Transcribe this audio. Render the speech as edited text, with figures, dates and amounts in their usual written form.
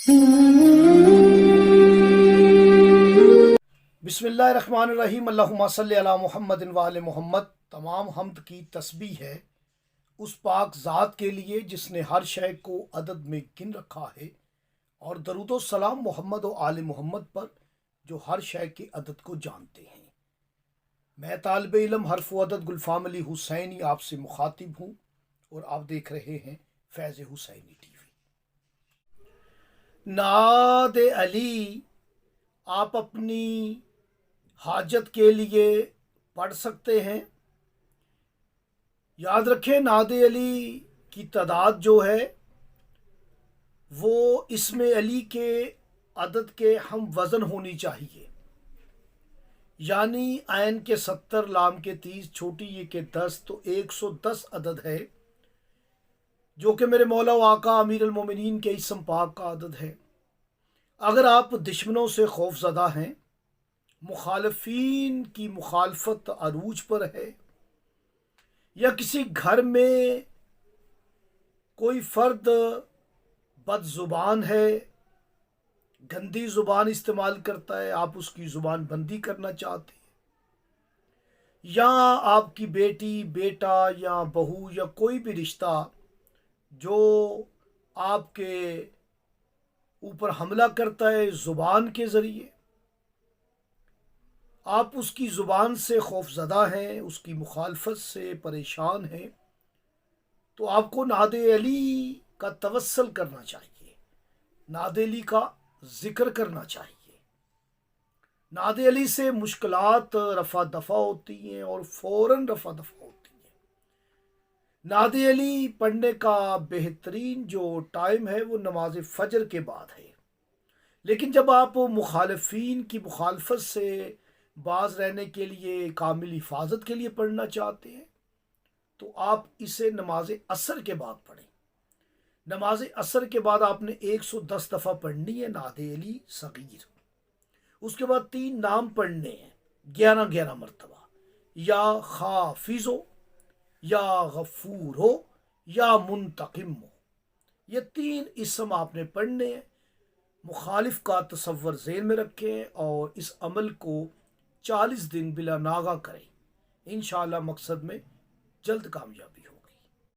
بسم اللہ الرحمن الرحیم، اللہم صلی علی محمد و آل محمد۔ تمام حمد کی تسبیح ہے اس پاک ذات کے لیے جس نے ہر شے کو عدد میں گن رکھا ہے، اور درود و سلام محمد و آل محمد پر جو ہر شے کے عدد کو جانتے ہیں۔ میں طالب علم حرف و عدد گلفام علی حسینی آپ سے مخاطب ہوں، اور آپ دیکھ رہے ہیں فیض حسینی ٹی وی۔ نعت علی آپ اپنی حاجت کے لیے پڑھ سکتے ہیں۔ یاد رکھیں، نعت علی کی تعداد جو ہے وہ اسم علی کے عدد کے ہم وزن ہونی چاہیے، یعنی عین کے 70، لام کے 30، چھوٹی یہ کے 10، تو 110 عدد ہے جو کہ میرے مولا و آقا امیر المومنین کے اسم پاک کا عدد ہے۔ اگر آپ دشمنوں سے خوف زدہ ہیں، مخالفین کی مخالفت عروج پر ہے، یا کسی گھر میں کوئی فرد بد زبان ہے، گندی زبان استعمال کرتا ہے، آپ اس کی زبان بندی کرنا چاہتے ہیں، یا آپ کی بیٹی، بیٹا یا بہو یا کوئی بھی رشتہ جو آپ کے اوپر حملہ کرتا ہے زبان کے ذریعے، آپ اس کی زبان سے خوف زدہ ہیں، اس کی مخالفت سے پریشان ہیں، تو آپ کو نعت علی کا توسل کرنا چاہیے، نعت علی کا ذکر کرنا چاہیے۔ نعت علی سے مشکلات رفع دفع ہوتی ہیں اور فوراً رفع دفع ہوتی ہیں۔ نعت علی پڑھنے کا بہترین جو ٹائم ہے وہ نماز فجر کے بعد ہے، لیکن جب آپ مخالفین کی مخالفت سے باز رہنے کے لیے، کامل حفاظت کے لیے پڑھنا چاہتے ہیں، تو آپ اسے نماز عصر کے بعد پڑھیں۔ نماز عصر کے بعد آپ نے 110 دفعہ پڑھنی ہے نعت علی صغیر۔ اس کے بعد 3 نام پڑھنے ہیں 11 مرتبہ، یا خافظ ہو، یا غفور ہو، یا منتقم ہو۔ یہ 3 اسم آپ نے پڑھنے ہیں۔ مخالف کا تصور ذہن میں رکھیں اور اس عمل کو 40 دن بلا ناغہ کریں، انشاءاللہ مقصد میں جلد کامیابی